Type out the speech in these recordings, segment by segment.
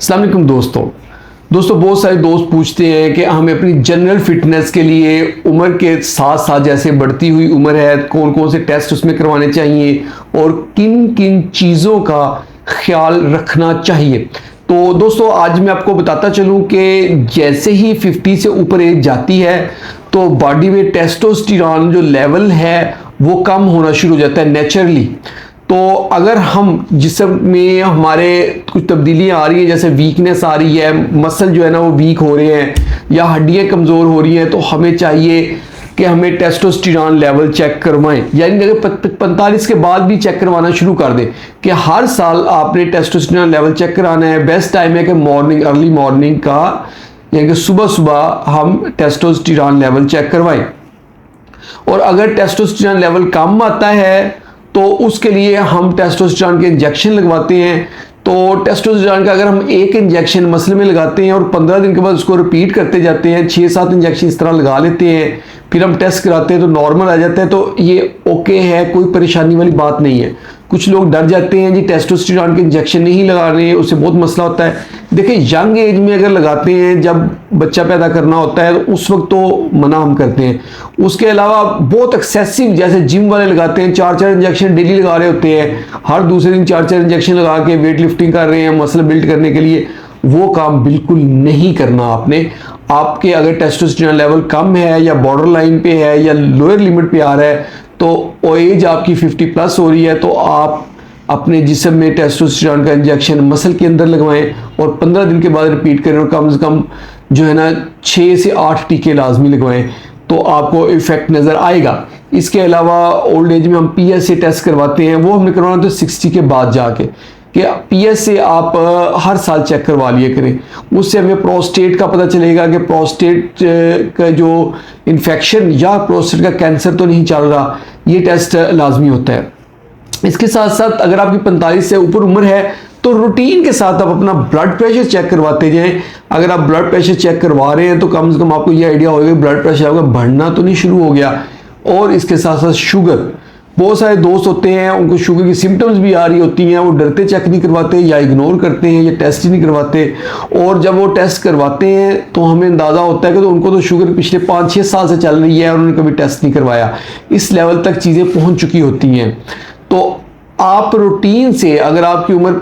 अस्सलाम वालेकुम दोस्तों बहुत सारे दोस्त पूछते हैं कि हमें अपनी जनरल फिटनेस के लिए उम्र के साथ साथ जैसे बढ़ती हुई उम्र है कौन कौन से टेस्ट उसमें करवाने चाहिए और किन किन चीज़ों का ख्याल रखना चाहिए। तो दोस्तों आज मैं आपको बताता चलूं कि जैसे ही 50 से ऊपर एज जाती है तो बॉडी में टेस्टोस्टेरोन जो लेवल है वो कम होना शुरू हो जाता है नेचुरली। तो अगर हम जिस्म में हमारे कुछ तब्दीलियाँ आ रही हैं, जैसे वीकनेस आ रही है, मसल जो है ना वो वीक हो रहे हैं या हड्डियाँ कमज़ोर हो रही हैं, तो हमें चाहिए कि हमें टेस्टोस्टेरोन लेवल चेक करवाएं। यानी अगर 45 के बाद भी चेक करवाना शुरू कर दें कि हर साल आपने टेस्टोस्टेरोन लेवल चेक कराना है। बेस्ट टाइम है कि मॉर्निंग, अर्ली मॉर्निंग का, यानी कि सुबह सुबह हम टेस्टोस्टेरोन लेवल चेक करवाएं। और अगर टेस्टोस्टेरोन लेवल कम आता है तो उसके लिए हम टेस्टोस्टेरोन के इंजेक्शन लगवाते हैं। तो टेस्टोस्टेरोन का अगर हम एक इंजेक्शन मसल में लगाते हैं और 15 दिन के बाद उसको रिपीट करते जाते हैं, 6-7 इंजेक्शन इस तरह लगा लेते हैं, फिर हम टेस्ट कराते हैं तो नॉर्मल आ जाता है, तो ये ओके है, कोई परेशानी वाली बात नहीं है। कुछ लोग डर जाते हैं जी टेस्टोस्टेरोन के इंजेक्शन नहीं लगा रहे हैं, उससे बहुत मसला होता है। देखिए यंग एज में अगर लगाते हैं, जब बच्चा पैदा करना होता है तो उस वक्त तो मना हम करते हैं। उसके अलावा बहुत एक्सेसिव जैसे जिम वाले लगाते हैं, 4-4 इंजेक्शन डेली लगा रहे होते हैं, हर दूसरे दिन 4-4 इंजेक्शन लगा के वेट लिफ्टिंग कर रहे हैं मसल बिल्ड करने के लिए, वो काम बिल्कुल नहीं करना आपने। आपके अगर टेस्टोस्टेरोन लेवल कम है या बॉर्डर लाइन पे है या लोअर लिमिट पे आ रहा है तो एज आपकी 50 प्लस हो रही है, तो आप अपने जिस्म में टेस्टोस्टेरोन का इंजेक्शन मसल के अंदर लगवाएं और 15 दिन के बाद रिपीट करें और कम से कम जो है ना 6 से 8 टीके लाजमी लगवाएं, तो आपको इफेक्ट नज़र आएगा। इसके अलावा ओल्ड एज में हम PSA टेस्ट करवाते हैं, वो हमने करवाना तो 60 के बाद जाके, कि PSA आप हर साल चेक करवा लिया करें। उससे हमें प्रोस्टेट का पता चलेगा कि प्रोस्टेट का जो इन्फेक्शन या प्रोस्टेट का कैंसर तो नहीं चल रहा, ये टेस्ट लाजमी होता है। इसके साथ साथ अगर आपकी 45 से ऊपर उम्र है तो रूटीन के साथ आप अपना ब्लड प्रेशर चेक करवाते जाएं। अगर आप ब्लड प्रेशर चेक करवा रहे हैं तो कम से कम आपको ये आइडिया होगा ब्लड प्रेशर आपका बढ़ना तो नहीं शुरू हो गया। और इसके साथ साथ शुगर, बहुत सारे दोस्त होते हैं उनको शुगर की सिम्टम्स भी आ रही होती हैं, वो डरते चेक नहीं करवाते या इग्नोर करते हैं या टेस्ट ही नहीं करवाते। और जब वो टेस्ट करवाते हैं तो हमें अंदाज़ा होता है कि तो उनको तो शुगर पिछले 5-6 साल से चल रही है और उन्होंने कभी टेस्ट नहीं करवाया। इस लेवल तक चीज़ें पहुँच चुकी होती हैं। तो आप रूटीन से, अगर आपकी उम्र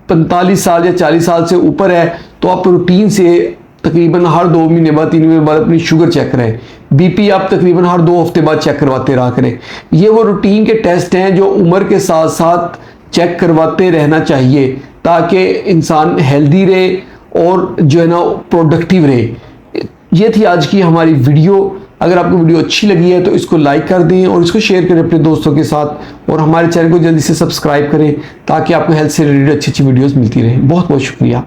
45 साल या 40 साल से ऊपर है तो आप रूटीन से तकरीबन हर 2 महीने बाद 3 महीने बाद अपनी शुगर चेक करें। BP आप तकरीबन हर 2 हफ्ते बाद चेक करवाते रहा करें। ये वो रूटीन के टेस्ट हैं जो उम्र के साथ साथ चेक करवाते रहना चाहिए ताकि इंसान हेल्दी रहे और जो है ना प्रोडक्टिव रहे। ये थी आज की हमारी वीडियो। अगर आपको वीडियो अच्छी लगी है तो इसको लाइक कर दें और इसको शेयर करें अपने दोस्तों के साथ, और हमारे चैनल को जल्दी से सब्सक्राइब करें ताकि आपको हेल्थ से रिलेटेड अच्छी अच्छी वीडियोस मिलती रहें। बहुत बहुत शुक्रिया।